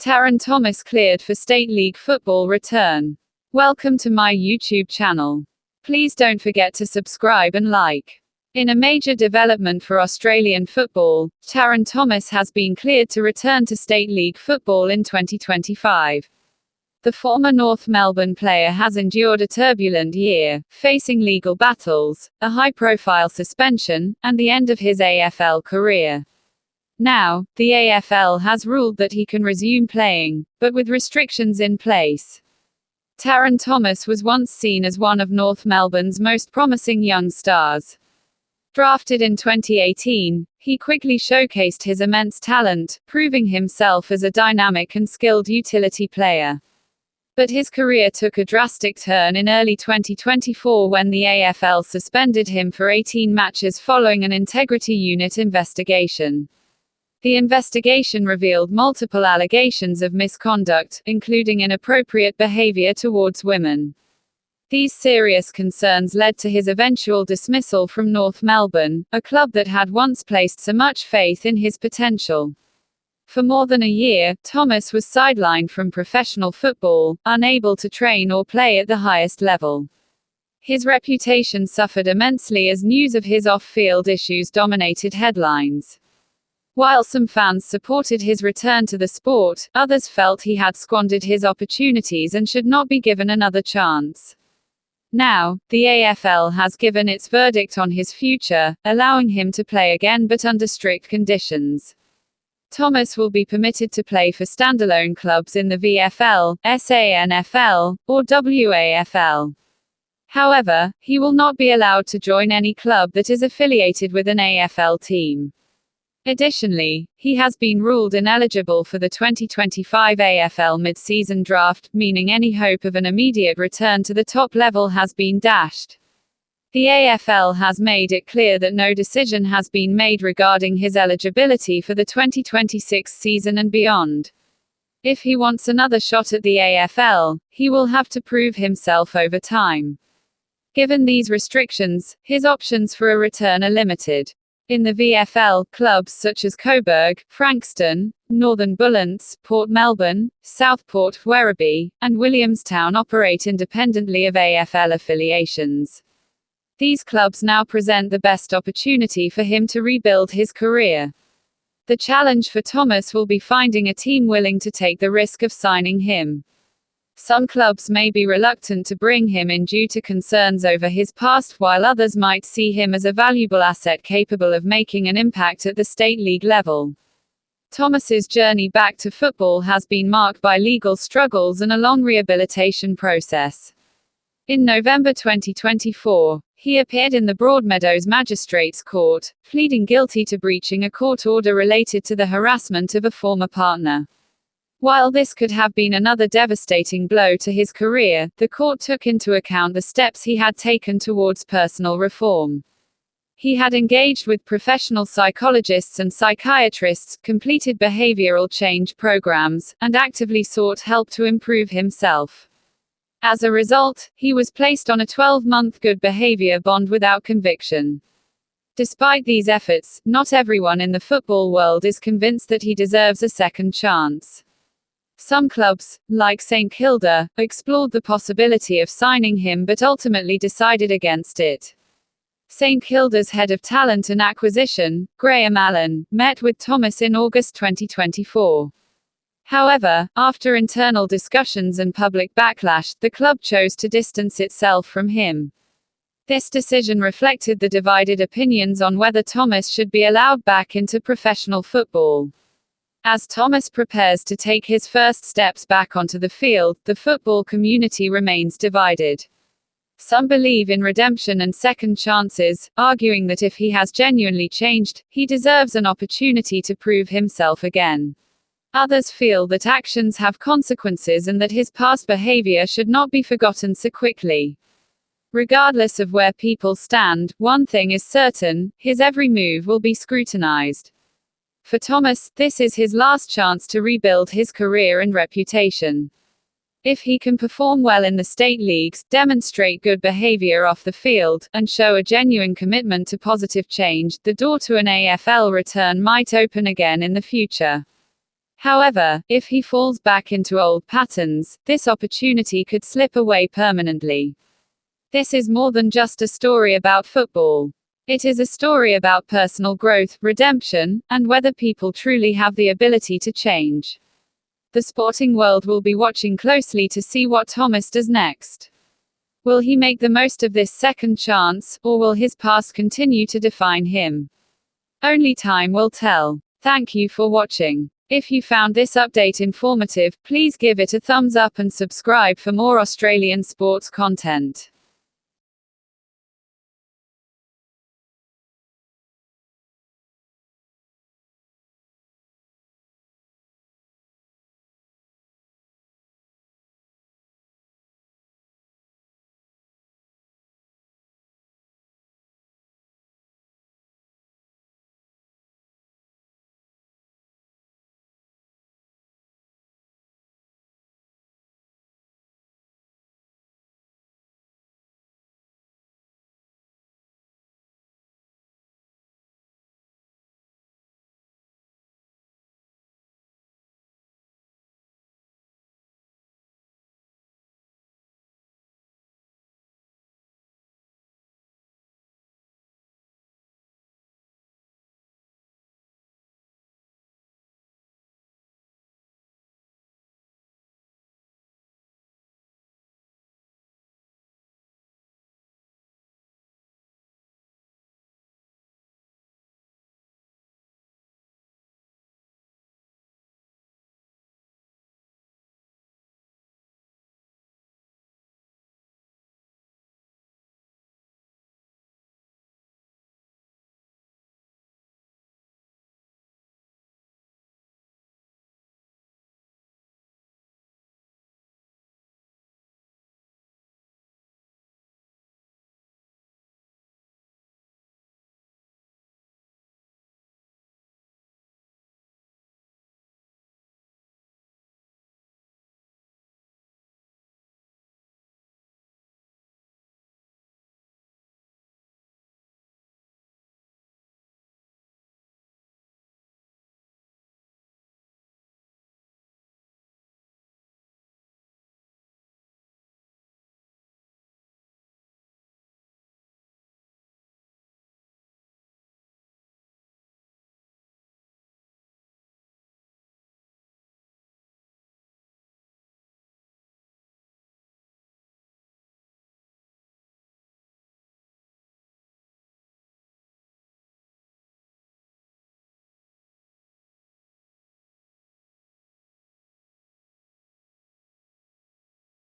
Tarryn Thomas cleared for State League football return. Welcome to my YouTube channel. Please don't forget to subscribe and like. In a major development for Australian football, Tarryn Thomas has been cleared to return to State League football in 2025. The former North Melbourne player has endured a turbulent year, facing legal battles, a high-profile suspension, and the end of his AFL career. Now, the AFL has ruled that he can resume playing, but with restrictions in place. Tarryn Thomas was once seen as one of North Melbourne's most promising young stars. Drafted in 2018, he quickly showcased his immense talent, proving himself as a dynamic and skilled utility player. But his career took a drastic turn in early 2024 when the AFL suspended him for 18 matches following an integrity unit investigation. The investigation revealed multiple allegations of misconduct, including inappropriate behavior towards women. These serious concerns led to his eventual dismissal from North Melbourne, a club that had once placed so much faith in his potential. For more than a year, Thomas was sidelined from professional football, unable to train or play at the highest level. His reputation suffered immensely as news of his off-field issues dominated headlines. While some fans supported his return to the sport, others felt he had squandered his opportunities and should not be given another chance. Now, the AFL has given its verdict on his future, allowing him to play again but under strict conditions. Thomas will be permitted to play for standalone clubs in the VFL, SANFL, or WAFL. However, he will not be allowed to join any club that is affiliated with an AFL team. Additionally, he has been ruled ineligible for the 2025 AFL mid-season draft, meaning any hope of an immediate return to the top level has been dashed. The AFL has made it clear that no decision has been made regarding his eligibility for the 2026 season and beyond. If he wants another shot at the AFL, he will have to prove himself over time. Given these restrictions, his options for a return are limited. In the VFL, clubs such as Coburg, Frankston, Northern Bullants, Port Melbourne, Southport, Werribee, and Williamstown operate independently of AFL affiliations. These clubs now present the best opportunity for him to rebuild his career. The challenge for Thomas will be finding a team willing to take the risk of signing him. Some clubs may be reluctant to bring him in due to concerns over his past, while others might see him as a valuable asset capable of making an impact at the State League level. Thomas's journey back to football has been marked by legal struggles and a long rehabilitation process. In November 2024, he appeared in the Broadmeadows Magistrates Court, pleading guilty to breaching a court order related to the harassment of a former partner. While this could have been another devastating blow to his career, the court took into account the steps he had taken towards personal reform. He had engaged with professional psychologists and psychiatrists, completed behavioral change programs, and actively sought help to improve himself. As a result, he was placed on a 12-month good behavior bond without conviction. Despite these efforts, not everyone in the football world is convinced that he deserves a second chance. Some clubs, like St Kilda, explored the possibility of signing him but ultimately decided against it. St Kilda's head of talent and acquisition, Graham Allen, met with Thomas in August 2024. However, after internal discussions and public backlash, the club chose to distance itself from him. This decision reflected the divided opinions on whether Thomas should be allowed back into professional football. As Thomas prepares to take his first steps back onto the field, the football community remains divided. Some believe in redemption and second chances, arguing that if he has genuinely changed, he deserves an opportunity to prove himself again. Others feel that actions have consequences and that his past behavior should not be forgotten so quickly. Regardless of where people stand, one thing is certain: his every move will be scrutinized. For Thomas, this is his last chance to rebuild his career and reputation. If he can perform well in the state leagues, demonstrate good behavior off the field, and show a genuine commitment to positive change, the door to an AFL return might open again in the future. However, if he falls back into old patterns, this opportunity could slip away permanently. This is more than just a story about football. It is a story about personal growth, redemption, and whether people truly have the ability to change. The sporting world will be watching closely to see what Thomas does next. Will he make the most of this second chance, or will his past continue to define him? Only time will tell. Thank you for watching. If you found this update informative, please give it a thumbs up and subscribe for more Australian sports content.